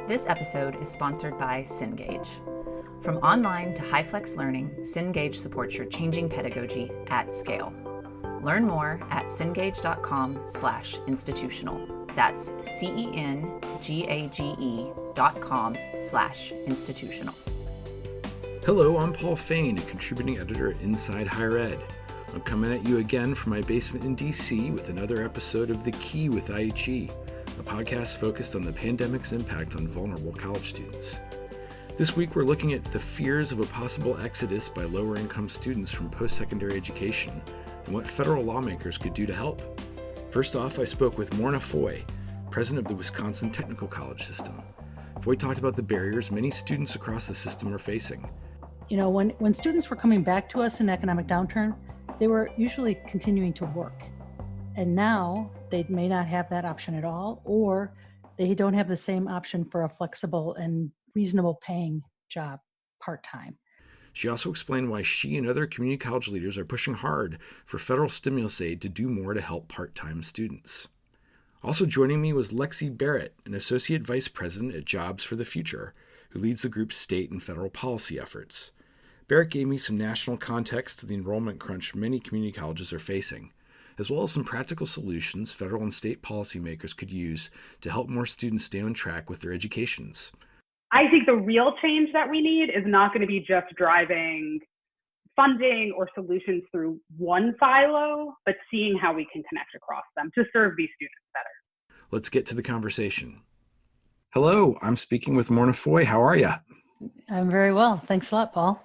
This episode is sponsored by Cengage. From online to high-flex learning, Cengage supports your changing pedagogy at scale. Learn more at cengage.com/institutional. That's CENGAGE.com/institutional. Hello, I'm Paul Fain, a contributing editor at Inside Higher Ed. I'm coming at you again from my basement in DC with another episode of The Key with IHE, a podcast focused on the pandemic's impact on vulnerable college students. This week, we're looking at the fears of a possible exodus by lower-income students from postsecondary education and what federal lawmakers could do to help. First off, I spoke with Morna Foy, president of the Wisconsin Technical College System. Foy talked about the barriers many students across the system are facing. You know, when students were coming back to us in economic downturn, they were usually continuing to work. And now they may not have that option at all, or they don't have the same option for a flexible and reasonable paying job part-time. She also explained why she and other community college leaders are pushing hard for federal stimulus aid to do more to help part-time students. Also joining me was Lexi Barrett, an associate vice president at Jobs for the Future, who leads the group's state and federal policy efforts. Barrett gave me some national context to the enrollment crunch many community colleges are facing, as well as some practical solutions federal and state policymakers could use to help more students stay on track with their educations. I think the real change that we need is not going to be just driving funding or solutions through one silo, but seeing how we can connect across them to serve these students better. Let's get to the conversation. Hello, I'm speaking with Morna Foy. How are you? I'm very well. Thanks a lot, Paul.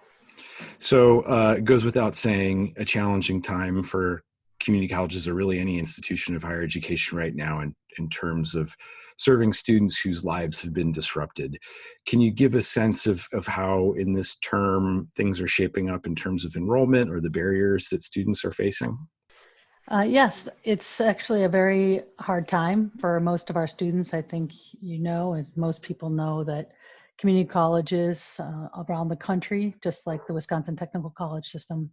So it goes without saying, a challenging time for community colleges or really any institution of higher education right now in terms of serving students whose lives have been disrupted. Can you give a sense of how in this term things are shaping up in terms of enrollment or the barriers that students are facing? Yes, it's actually a very hard time for most of our students. I think you know, as most people know, that community colleges around the country, just like the Wisconsin Technical College System,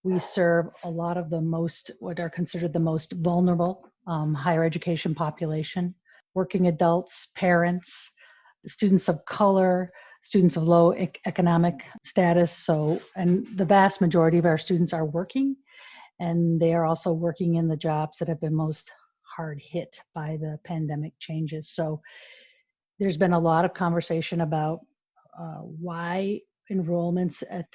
we serve a lot of the most, what are considered the most vulnerable higher education population, working adults, parents, students of color, students of low economic status. So, and the vast majority of our students are working, and they are also working in the jobs that have been most hard hit by the pandemic changes. So there's been a lot of conversation about why enrollments at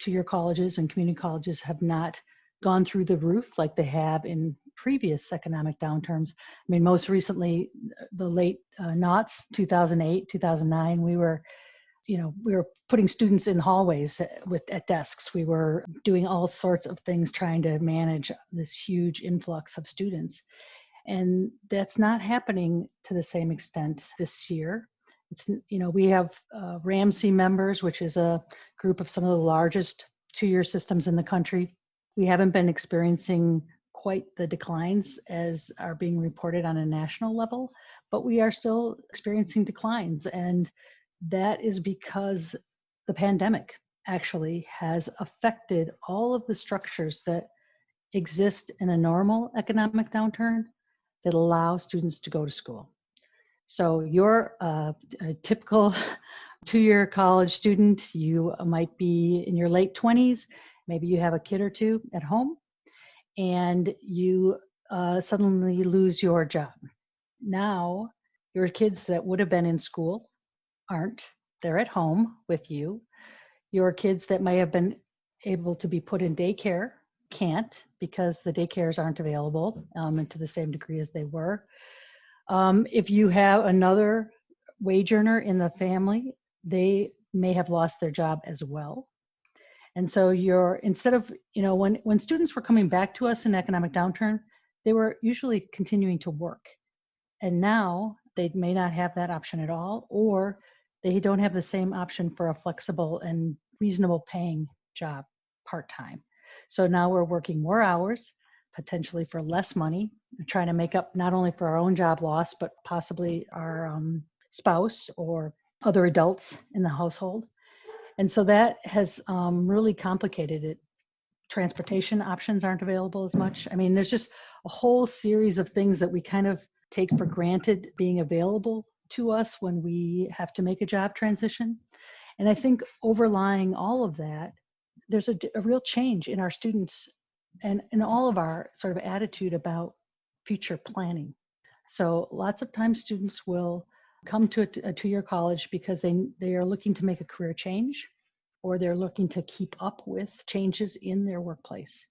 two-year colleges and community colleges have not gone through the roof like they have in previous economic downturns. I mean, most recently, the late noughts, 2008, 2009, we were putting students in hallways at desks. We were doing all sorts of things trying to manage this huge influx of students. And that's not happening to the same extent this year. It's, we have Ramsey members, which is a group of some of the largest two-year systems in the country. We haven't been experiencing quite the declines as are being reported on a national level, but we are still experiencing declines. And that is because the pandemic actually has affected all of the structures that exist in a normal economic downturn that allow students to go to school. So you're a typical two-year college student. You might be in your late 20s. Maybe you have a kid or two at home, and you suddenly lose your job. Now, your kids that would have been in school aren't. They're at home with you. Your kids that may have been able to be put in daycare can't, because the daycares aren't available and to the same degree as they were. If you have another wage earner in the family, they may have lost their job as well. And so instead of, when students were coming back to us in economic downturn, they were usually continuing to work. And now they may not have that option at all, or they don't have the same option for a flexible and reasonable paying job part-time. So now we're working more hours, potentially for less money, trying to make up not only for our own job loss, but possibly our spouse or other adults in the household. And so that has really complicated it. Transportation options aren't available as much. I mean, there's just a whole series of things that we kind of take for granted being available to us when we have to make a job transition. And I think overlying all of that, there's a real change in our students and in all of our sort of attitude about future planning. So lots of times students will come to a two-year college because they are looking to make a career change, or they're looking to keep up with changes in their workplace.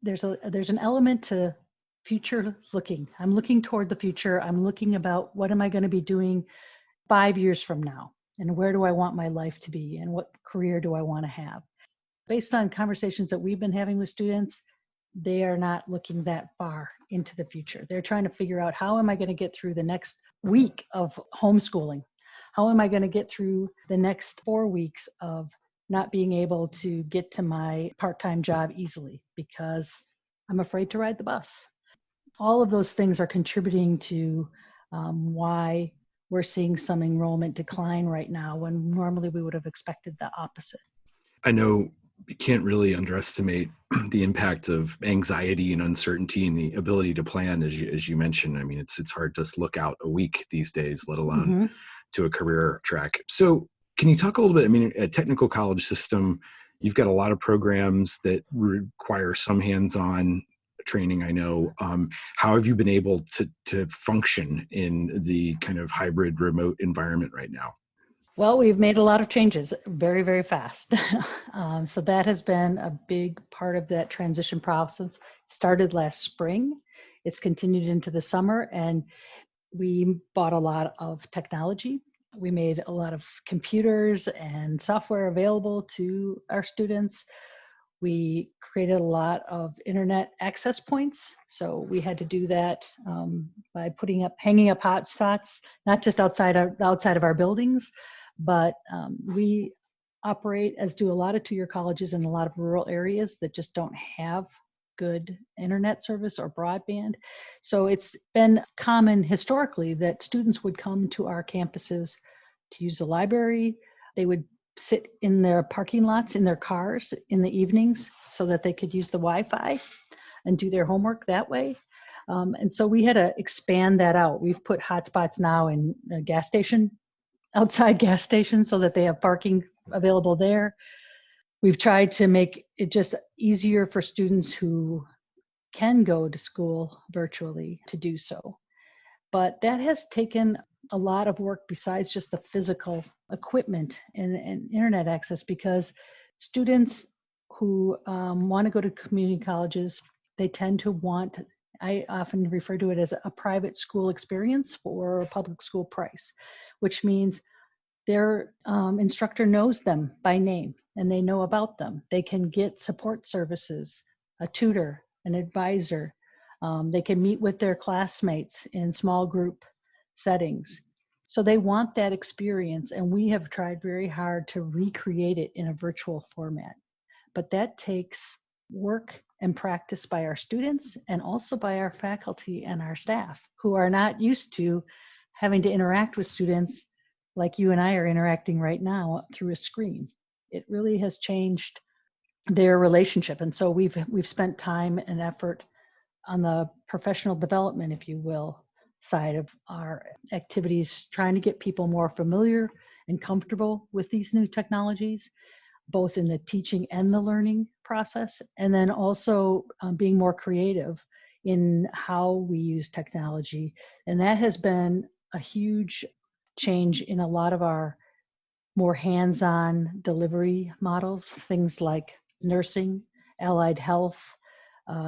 There's an element to future looking. I'm looking toward the future. I'm looking about what am I going to be doing 5 years from now, and where do I want my life to be, and what career do I want to have. Based on conversations that we've been having with students, they are not looking that far into the future. They're trying to figure out, how am I going to get through the next week of homeschooling? How am I going to get through the next 4 weeks of not being able to get to my part-time job easily because I'm afraid to ride the bus? All of those things are contributing to why we're seeing some enrollment decline right now, when normally we would have expected the opposite. I know you can't really underestimate the impact of anxiety and uncertainty and the ability to plan, as you mentioned. I mean, it's hard to look out a week these days, let alone to a career track. So can you talk a little bit? I mean, a technical college system, you've got a lot of programs that require some hands-on training, I know. How have you been able to function in the kind of hybrid remote environment right now? Well, we've made a lot of changes very, very fast. So that has been a big part of that transition process. It started last spring. It's continued into the summer, and we bought a lot of technology. We made a lot of computers and software available to our students. We created a lot of internet access points. So we had to do that by hanging up hotspots, not just outside of our buildings, but we operate, as do a lot of two-year colleges in a lot of rural areas that just don't have good internet service or broadband. So it's been common historically that students would come to our campuses to use the library. They would sit in their parking lots in their cars in the evenings so that they could use the Wi-Fi and do their homework that way. And so we had to expand that out. We've put hotspots now in outside gas stations, so that they have parking available there. We've tried to make it just easier for students who can go to school virtually to do so. But that has taken a lot of work besides just the physical equipment and internet access, because students who want to go to community colleges, they tend to want, I often refer to it as a private school experience for a public school price, which means their instructor knows them by name and they know about them. They can get support services, a tutor, an advisor. They can meet with their classmates in small group settings. So they want that experience, and we have tried very hard to recreate it in a virtual format. But that takes work and practice by our students and also by our faculty and our staff, who are not used to having to interact with students like you and I are interacting right now through a screen. It really has changed their relationship. And so we've spent time and effort on the professional development, if you will, side of our activities, trying to get people more familiar and comfortable with these new technologies, both in the teaching and the learning process, and then also being more creative in how we use technology. And that has been a huge change in a lot of our more hands-on delivery models, things like nursing, allied health,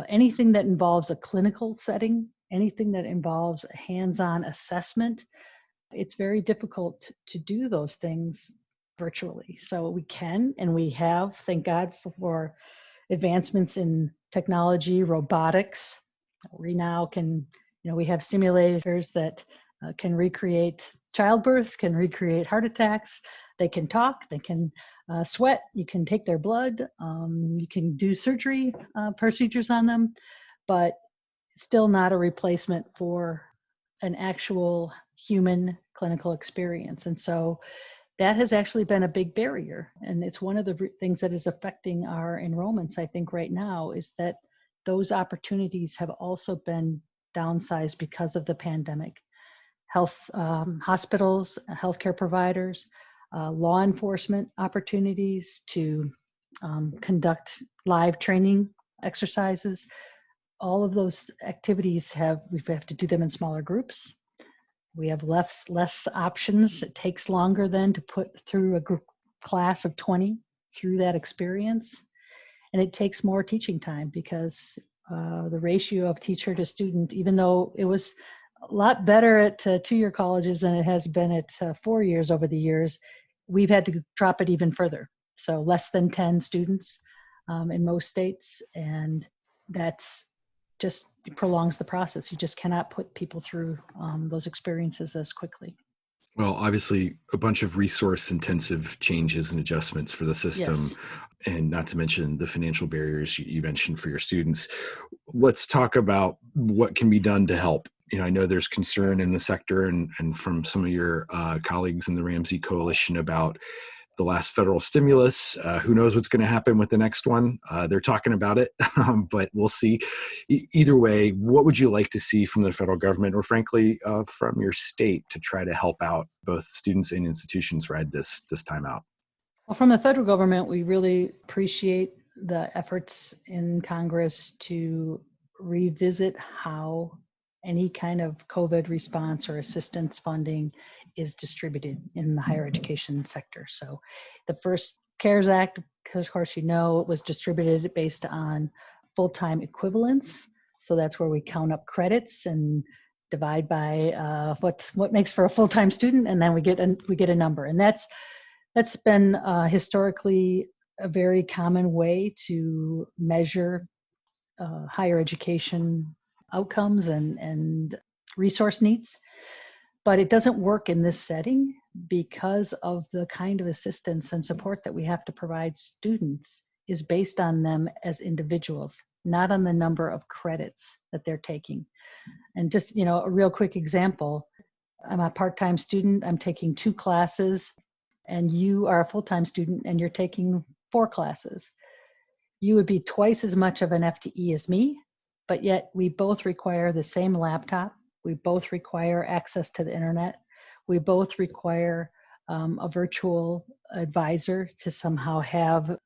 anything that involves a clinical setting, anything that involves a hands-on assessment. It's very difficult to do those things virtually. So we can, and we have, thank God for advancements in technology, robotics. We now can, we have simulators that can recreate childbirth, can recreate heart attacks. They can talk, they can sweat, you can take their blood, you can do surgery procedures on them, but it's still not a replacement for an actual human clinical experience. And so that has actually been a big barrier. And it's one of the things that is affecting our enrollments, I think, right now, is that those opportunities have also been downsized because of the pandemic. hospitals, healthcare providers, law enforcement opportunities to conduct live training exercises. All of those activities we have to do them in smaller groups. We have less options. It takes longer then to put through a group class of 20 through that experience. And it takes more teaching time because the ratio of teacher to student, even though it was a lot better at 2-year colleges than it has been at 4 years over the years, we've had to drop it even further. So less than 10 students in most states. And that's just prolongs the process. You just cannot put people through those experiences as quickly. Well, obviously, a bunch of resource-intensive changes and adjustments for the system, Yes. and not to mention the financial barriers you mentioned for your students. Let's talk about what can be done to help. I know there's concern in the sector and from some of your colleagues in the Ramsey Coalition about the last federal stimulus. Who knows what's going to happen with the next one? They're talking about it, but we'll see. Either way, what would you like to see from the federal government or frankly from your state to try to help out both students and institutions ride this time out? Well, from the federal government, we really appreciate the efforts in Congress to revisit how any kind of COVID response or assistance funding is distributed in the higher education sector. So the first CARES Act, because of course, it was distributed based on full-time equivalents. So that's where we count up credits and divide by what makes for a full-time student, and then we get a number. And that's been historically a very common way to measure higher education outcomes and resource needs. But it doesn't work in this setting because of the kind of assistance and support that we have to provide students is based on them as individuals, not on the number of credits that they're taking. And just, a real quick example, I'm a part-time student, I'm taking 2 classes, and you are a full-time student and you're taking 4 classes. You would be twice as much of an FTE as me, but yet we both require the same laptop. We both require access to the internet. We both require a virtual advisor to somehow have,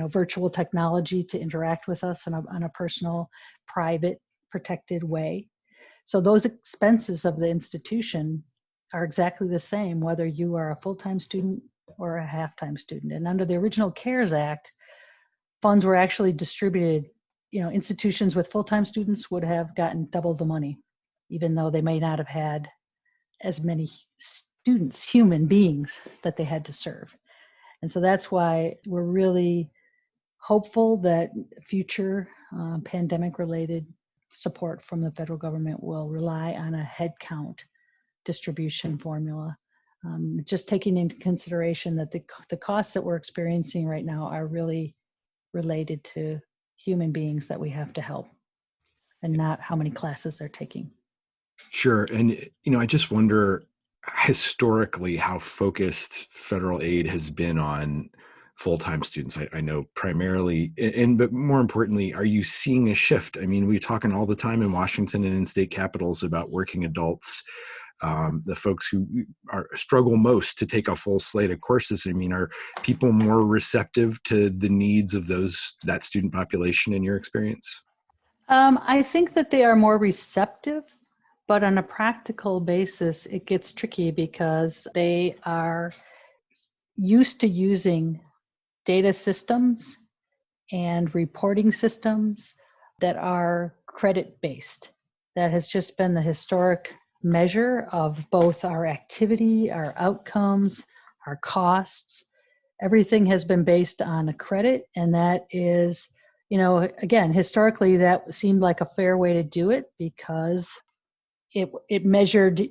virtual technology to interact with us on a personal, private, protected way. So those expenses of the institution are exactly the same, whether you are a full-time student or a half-time student. And under the original CARES Act, funds were actually distributed. Institutions with full-time students would have gotten double the money, even though they may not have had as many students, human beings, that they had to serve. And so that's why we're really hopeful that future pandemic-related support from the federal government will rely on a headcount distribution formula, just taking into consideration that the costs that we're experiencing right now are really related to human beings that we have to help and not how many classes they're taking. Sure. And, I just wonder historically how focused federal aid has been on full-time students. I know primarily, but more importantly, are you seeing a shift? I mean, we're talking all the time in Washington and in state capitals about working adults, the folks who struggle most to take a full slate of courses. I mean, are people more receptive to the needs of that student population in your experience? I think that they are more receptive, but on a practical basis, it gets tricky because they are used to using data systems and reporting systems that are credit-based. That has just been the historic measure of both our activity, our outcomes, our costs. Everything has been based on a credit, and that is, again, historically, that seemed like a fair way to do it because it measured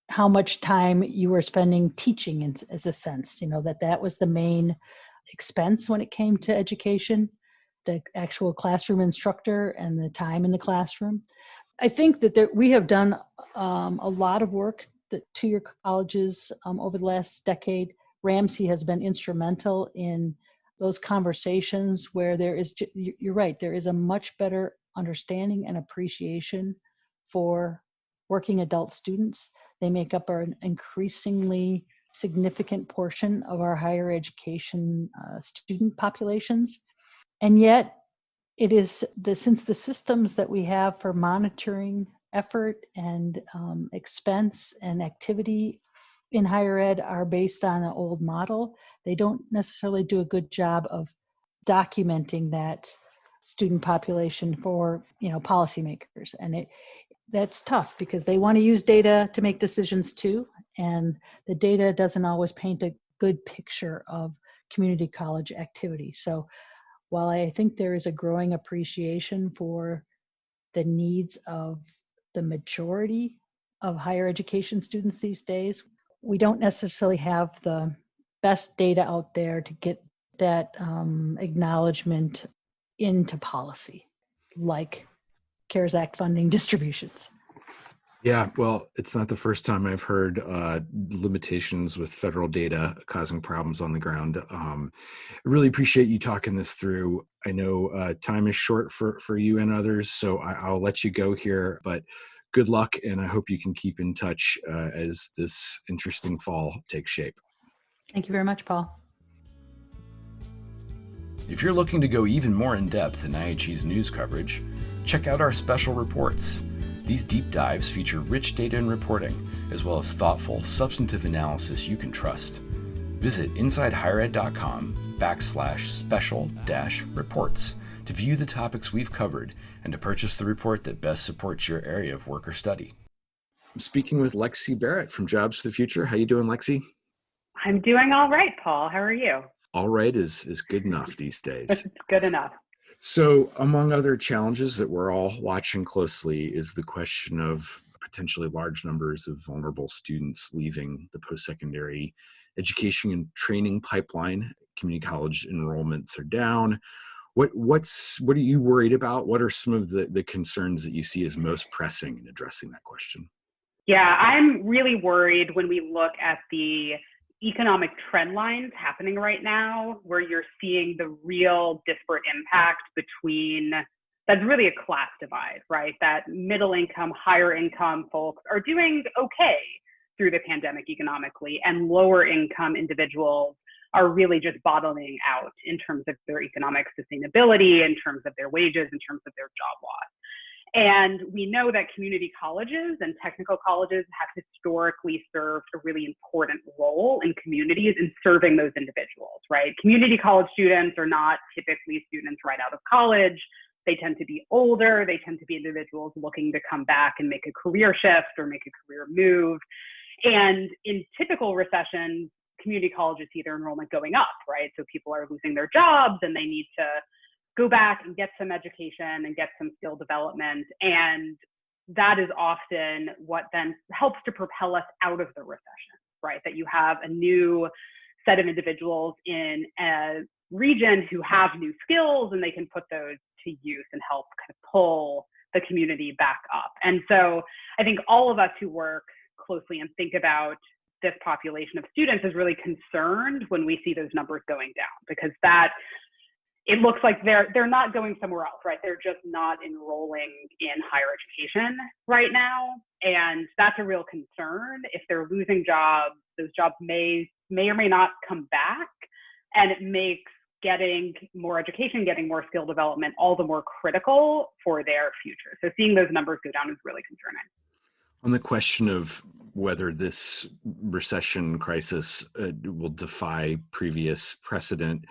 how much time you were spending teaching as a sense, that was the main expense when it came to education, the actual classroom instructor and the time in the classroom. I think that we have done a lot of work that 2-year colleges over the last decade. Ramsey has been instrumental in those conversations where you're right, there is a much better understanding and appreciation for working adult students. They make up an increasingly significant portion of our higher education student populations. And yet, it is since the systems that we have for monitoring effort and expense and activity in higher ed are based on an old model, they don't necessarily do a good job of documenting that student population for policymakers. And that's tough because they want to use data to make decisions too, and the data doesn't always paint a good picture of community college activity. So while I think there is a growing appreciation for the needs of the majority of higher education students these days, we don't necessarily have the best data out there to get that acknowledgement into policy, like CARES Act funding distributions. Yeah, well, it's not the first time I've heard limitations with federal data causing problems on the ground. I really appreciate you talking this through. I know time is short for you and others, so I'll let you go here, but good luck, and I hope you can keep in touch as this interesting fall takes shape. Thank you very much, Paul. If you're looking to go even more in depth in IHE's news coverage, check out our special reports. These deep dives feature rich data and reporting, as well as thoughtful, substantive analysis you can trust. Visit insidehighered.com/special-reports to view the topics we've covered and to purchase the report that best supports your area of work or study. I'm speaking with Lexi Barrett from Jobs for the Future. How you doing, Lexi? I'm doing all right, Paul. How are you? All right is good enough these days. It's good enough. So among other challenges that we're all watching closely is the question of potentially large numbers of vulnerable students leaving the post-secondary education and training pipeline. Community college enrollments are down. What are you worried about? What are some of the concerns that you see as most pressing in addressing that question? Yeah, I'm really worried when we look at the economic trend lines happening right now, where you're seeing the real disparate impact between, that's really a class divide, right? That middle income, higher income folks are doing okay through the pandemic economically, and lower income individuals are really just bottoming out in terms of their economic sustainability, in terms of their wages, in terms of their job loss. And we know that community colleges and technical colleges have historically served a really important role in communities in serving those individuals, right? Community college students are not typically students right out of college. They tend to be older. They tend to be individuals looking to come back and make a career shift or make a career move. And in typical recessions, community colleges see their enrollment going up, right? So people are losing their jobs and they need to go back and get some education and get some skill development. And that is often what then helps to propel us out of the recession, right? That you have a new set of individuals in a region who have new skills and they can put those to use and help kind of pull the community back up. And so I think all of us who work closely and think about this population of students is really concerned when we see those numbers going down, because that it looks like they're not going somewhere else, right? They're just not enrolling in higher education right now. And that's a real concern. If they're losing jobs, those jobs may or may not come back. And it makes getting more education, getting more skill development all the more critical for their future. So seeing those numbers go down is really concerning. On the question of whether this recession crisis will defy previous precedent,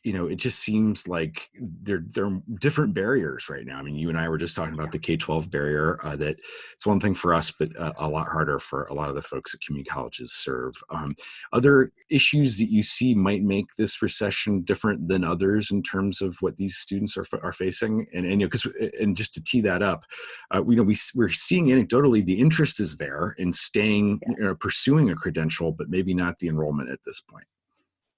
it just seems like there are different barriers right now. I mean, you and I were just talking about the K-12 barrier, that it's one thing for us, but a lot harder for a lot of the folks that community colleges serve. Other issues that you see might make this recession different than others in terms of what these students are facing, and just to tee that up, we're seeing anecdotally the interest is there in staying, pursuing a credential, but maybe not the enrollment at this point.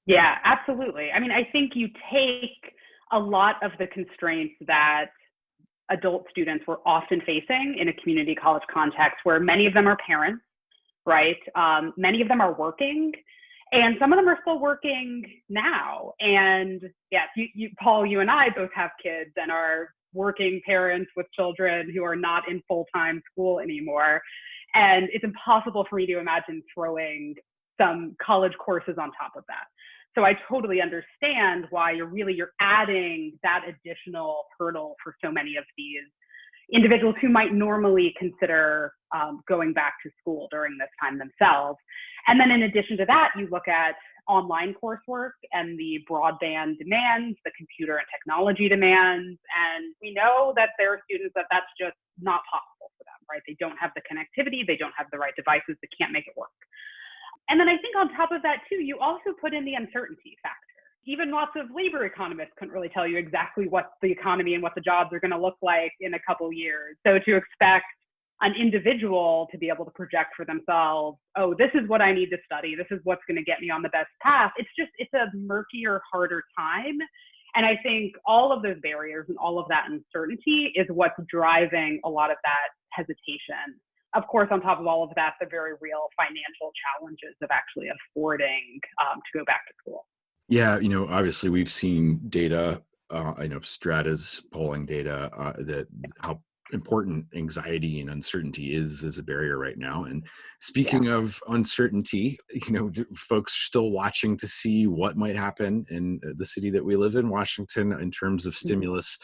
Yeah, absolutely. I mean, I think you take a lot of the constraints that adult students were often facing in a community college context, where many of them are parents, right? Many of them are working, and some of them are still working now. And yes, Paul, you and I both have kids and are working parents with children who are not in full-time school anymore. And it's impossible for me to imagine throwing some college courses on top of that. So I totally understand why you're adding that additional hurdle for so many of these individuals who might normally consider going back to school during this time themselves. And then in addition to that, you look at online coursework and the broadband demands, the computer and technology demands. And we know that there are students that's just not possible for them, right? They don't have the connectivity, they don't have the right devices, they can't make it work. And then I think on top of that too, you also put in the uncertainty factor. Even lots of labor economists couldn't really tell you exactly what the economy and what the jobs are going to look like in a couple years. So to expect an individual to be able to project for themselves, oh, this is what I need to study, this is what's going to get me on the best path, it's a murkier, harder time. And I think all of those barriers and all of that uncertainty is what's driving a lot of that hesitation. Of course, on top of all of that, the very real financial challenges of actually affording to go back to school. Yeah, obviously we've seen data, I know Strata's polling data, that how important anxiety and uncertainty is as a barrier right now. And speaking of uncertainty, folks are still watching to see what might happen in the city that we live in, Washington, in terms of stimulus.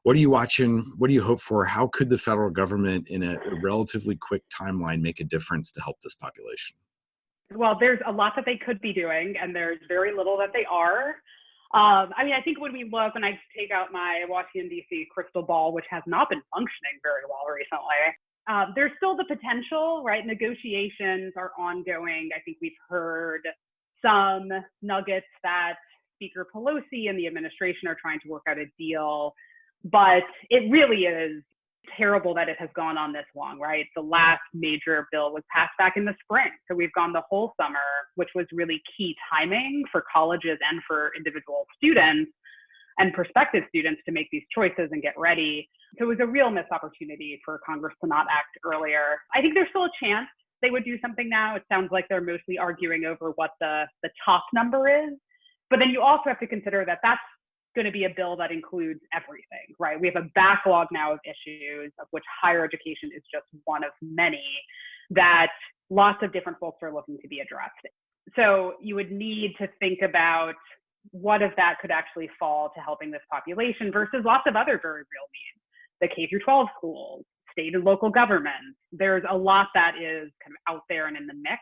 What are you watching? What do you hope for? How could the federal government in a relatively quick timeline make a difference to help this population? Well, there's a lot that they could be doing, and there's very little that they are. I think when we look, and I take out my Washington, D.C. crystal ball, which has not been functioning very well recently, there's still the potential, right? Negotiations are ongoing. I think we've heard some nuggets that Speaker Pelosi and the administration are trying to work out a deal, but it really is terrible that it has gone on this long, right? The last major bill was passed back in the spring. So we've gone the whole summer, which was really key timing for colleges and for individual students and prospective students to make these choices and get ready. So it was a real missed opportunity for Congress to not act earlier. I think there's still a chance they would do something now. It sounds like they're mostly arguing over what the top number is. But then you also have to consider that that's going to be a bill that includes everything, right? We have a backlog now of issues, of which higher education is just one of many, that lots of different folks are looking to be addressed. So you would need to think about what of that could actually fall to helping this population versus lots of other very real needs, the K-12 schools, state and local governments. There's a lot that is kind of out there and in the mix.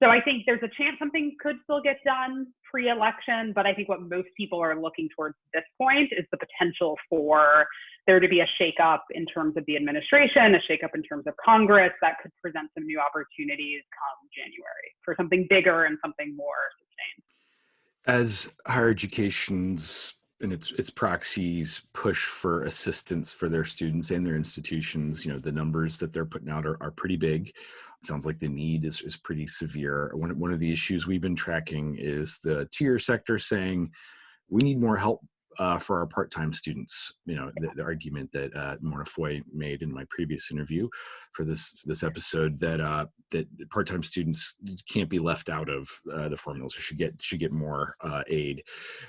So I think there's a chance something could still get done pre-election, but I think what most people are looking towards at this point is the potential for there to be a shakeup in terms of the administration, a shakeup in terms of Congress that could present some new opportunities come January for something bigger and something more sustained. As higher education's and its proxies push for assistance for their students and their institutions, the numbers that they're putting out are pretty big. It sounds like the need is pretty severe. One of the issues we've been tracking is the tier sector saying we need more help for our part-time students. The argument that Mona Foy made in my previous interview for this episode that part-time students can't be left out of the formulas or should get more aid.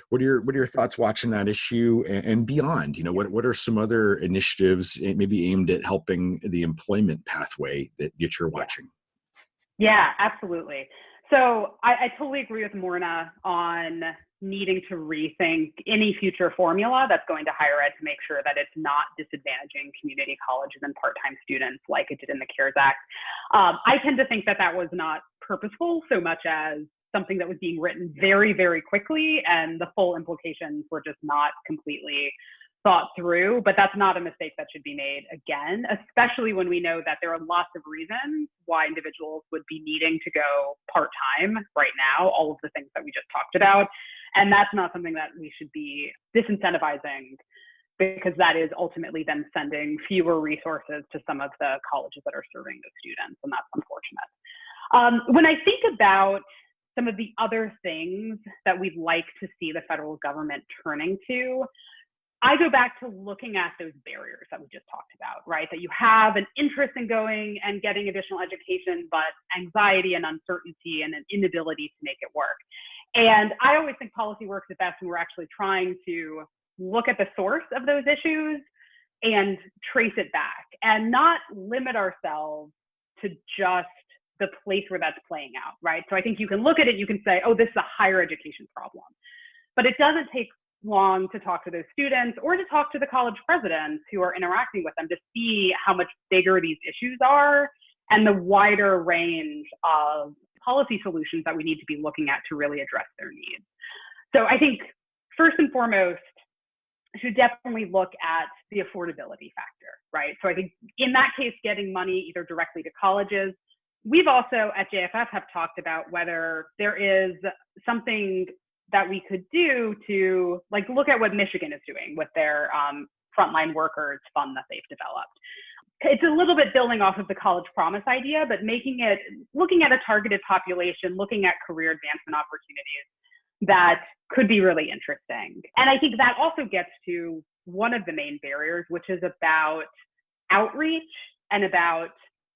What are your thoughts watching that issue and beyond? What are some other initiatives maybe aimed at helping the employment pathway that you're watching? Yeah, absolutely. So I totally agree with Morna on needing to rethink any future formula that's going to higher ed to make sure that it's not disadvantaging community colleges and part-time students like it did in the CARES Act. I tend to think that was not purposeful so much as something that was being written very, very quickly, and the full implications were just not completely thought through. But that's not a mistake that should be made again, especially when we know that there are lots of reasons why individuals would be needing to go part-time right now, all of the things that we just talked about. And that's not something that we should be disincentivizing, because that is ultimately then sending fewer resources to some of the colleges that are serving the students, and that's unfortunate. When I think about some of the other things that we'd like to see the federal government turning to, I go back to looking at those barriers that we just talked about, right? That you have an interest in going and getting additional education, but anxiety and uncertainty and an inability to make it work. And I always think policy works at best when we're actually trying to look at the source of those issues and trace it back and not limit ourselves to just the place where that's playing out, right? So I think you can look at it, you can say, oh, this is a higher education problem. But it doesn't take long to talk to those students or to talk to the college presidents who are interacting with them to see how much bigger these issues are and the wider range of policy solutions that we need to be looking at to really address their needs. So I think first and foremost, should definitely look at the affordability factor, right? So I think in that case, getting money either directly to colleges. We've also at JFF have talked about whether there is something that we could do to like look at what Michigan is doing with their frontline workers fund that they've developed. It's a little bit building off of the college promise idea, but looking at a targeted population, looking at career advancement opportunities that could be really interesting. And I think that also gets to one of the main barriers, which is about outreach and about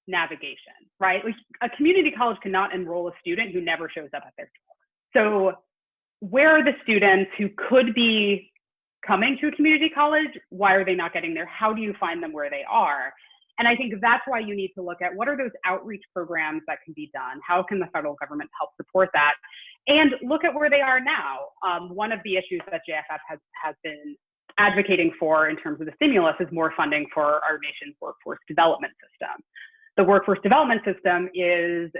navigation, right? Like a community college cannot enroll a student who never shows up at their door. So where are the students who could be coming to a community college? Why are they not getting there? How do you find them where they are? And I think that's why you need to look at what are those outreach programs that can be done? How can the federal government help support that? And look at where they are now. One of the issues that JFF has been advocating for in terms of the stimulus is more funding for our nation's workforce development system. The workforce development system is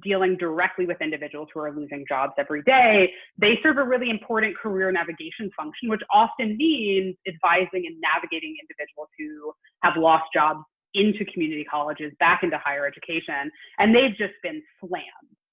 dealing directly with individuals who are losing jobs every day. They serve a really important career navigation function, which often means advising and navigating individuals who have lost jobs into community colleges, back into higher education. And they've just been slammed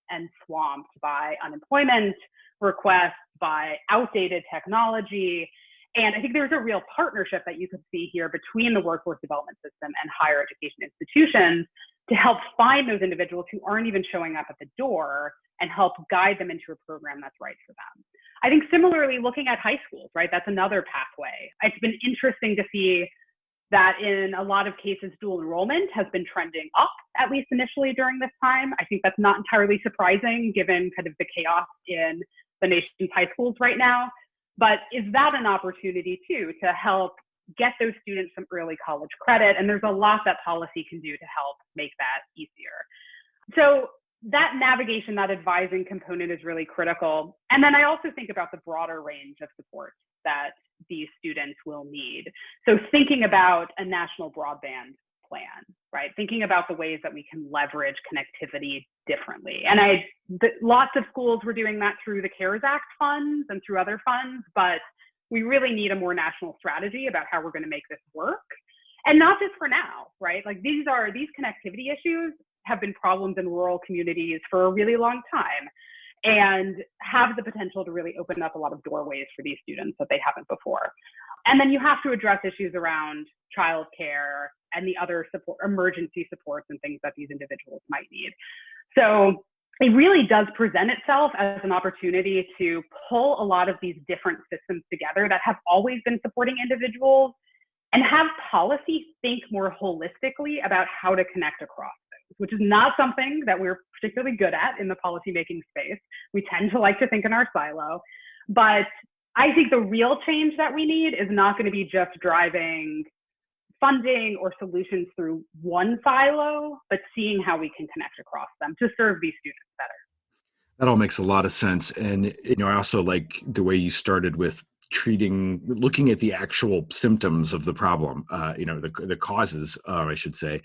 and swamped by unemployment requests, by outdated technology. And I think there's a real partnership that you could see here between the workforce development system and higher education institutions to help find those individuals who aren't even showing up at the door and help guide them into a program that's right for them. I think similarly, looking at high schools, right? That's another pathway. It's been interesting to see that in a lot of cases, dual enrollment has been trending up, at least initially during this time. I think that's not entirely surprising given kind of the chaos in the nation's high schools right now. But is that an opportunity too to help get those students some early college credit? And there's a lot that policy can do to help make that easier. So that navigation, that advising component is really critical. And then I also think about the broader range of support that these students will need. So thinking about a national broadband plan, right? Thinking about the ways that we can leverage connectivity differently. And lots of schools were doing that through the CARES Act funds and through other funds, but we really need a more national strategy about how we're going to make this work. And not just for now, right? Like these connectivity issues have been problems in rural communities for a really long time and have the potential to really open up a lot of doorways for these students that they haven't before. And then you have to address issues around childcare and the other support, emergency supports and things that these individuals might need. So it really does present itself as an opportunity to pull a lot of these different systems together that have always been supporting individuals and have policy think more holistically about how to connect across things, which is not something that we're particularly good at in the policymaking space. We tend to like to think in our silo, but I think the real change that we need is not going to be just driving funding or solutions through one silo, but seeing how we can connect across them to serve these students better. That all makes a lot of sense. And, I also like the way you started with looking at the actual symptoms of the problem, the causes, I should say,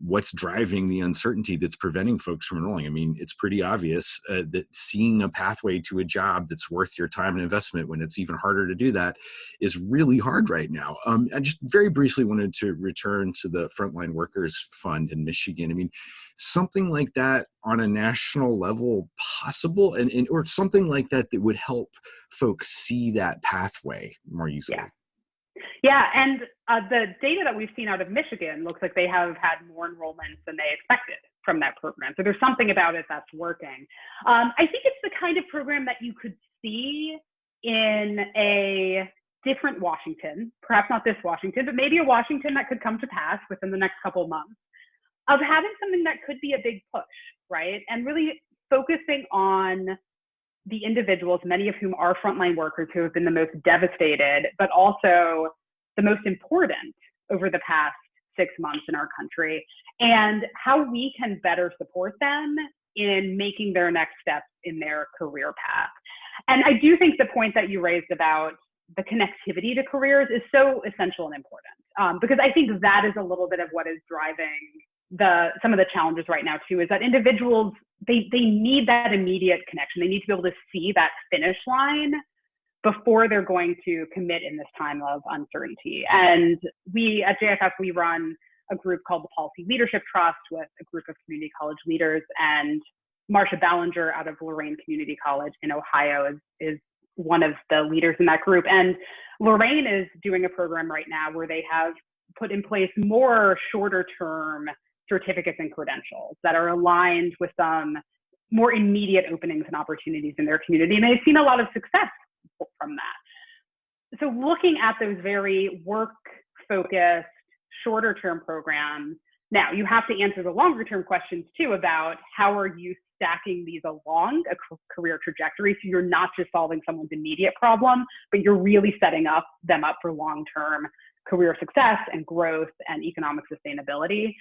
what's driving the uncertainty that's preventing folks from enrolling. I mean, it's pretty obvious that seeing a pathway to a job that's worth your time and investment when it's even harder to do that is really hard right now. I just very briefly wanted to return to the Frontline Workers Fund in Michigan. I mean, something like that on a national level possible or something like that would help folks see that pathway more easily. Yeah, and the data that we've seen out of Michigan looks like they have had more enrollments than they expected from that program. So there's something about it that's working. I think it's the kind of program that you could see in a different Washington, perhaps not this Washington, but maybe a Washington that could come to pass within the next couple of months, of having something that could be a big push, right? And really focusing on the individuals, many of whom are frontline workers who have been the most devastated, but also the most important over the past 6 months in our country, and how we can better support them in making their next steps in their career path. And I do think the point that you raised about the connectivity to careers is so essential and important, because I think that is a little bit of what is driving some of the challenges right now too, is that individuals, they need that immediate connection. They need to be able to see that finish line before they're going to commit in this time of uncertainty. And we at JFF, we run a group called the Policy Leadership Trust with a group of community college leaders, and Marcia Ballinger out of Lorain Community College in Ohio is one of the leaders in that group. And Lorain is doing a program right now where they have put in place more shorter term certificates and credentials that are aligned with some more immediate openings and opportunities in their community. And they've seen a lot of success from that. So looking at those very work-focused, shorter-term programs, now you have to answer the longer-term questions too about how are you stacking these along a career trajectory, so you're not just solving someone's immediate problem, but you're really setting them up for long-term career success and growth and economic sustainability.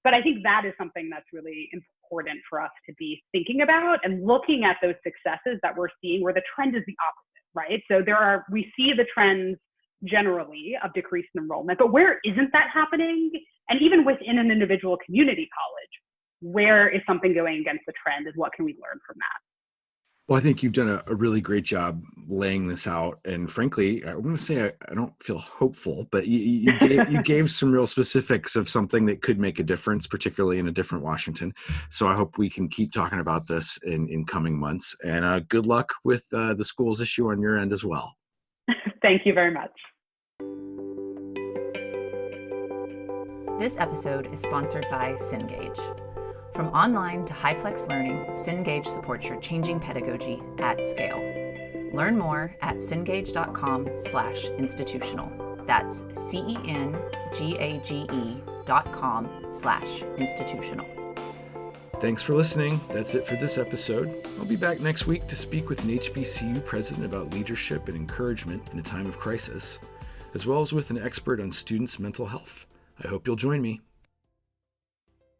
But I think that is something that's really important for us to be thinking about and looking at those successes that we're seeing where the trend is the opposite, right? So we see the trends generally of decreased enrollment, but where isn't that happening? And even within an individual community college, where is something going against the trend, and what can we learn from that? Well, I think you've done a really great job laying this out. And frankly, I'm going to say I don't feel hopeful, but you gave some real specifics of something that could make a difference, particularly in a different Washington. So I hope we can keep talking about this in coming months. And good luck with the schools issue on your end as well. Thank you very much. This episode is sponsored by Cengage. From online to high-flex learning, Cengage supports your changing pedagogy at scale. Learn more at cengage.com/institutional. That's CENGAGE.com/institutional. Thanks for listening. That's it for this episode. I'll be back next week to speak with an HBCU president about leadership and encouragement in a time of crisis, as well as with an expert on students' mental health. I hope you'll join me.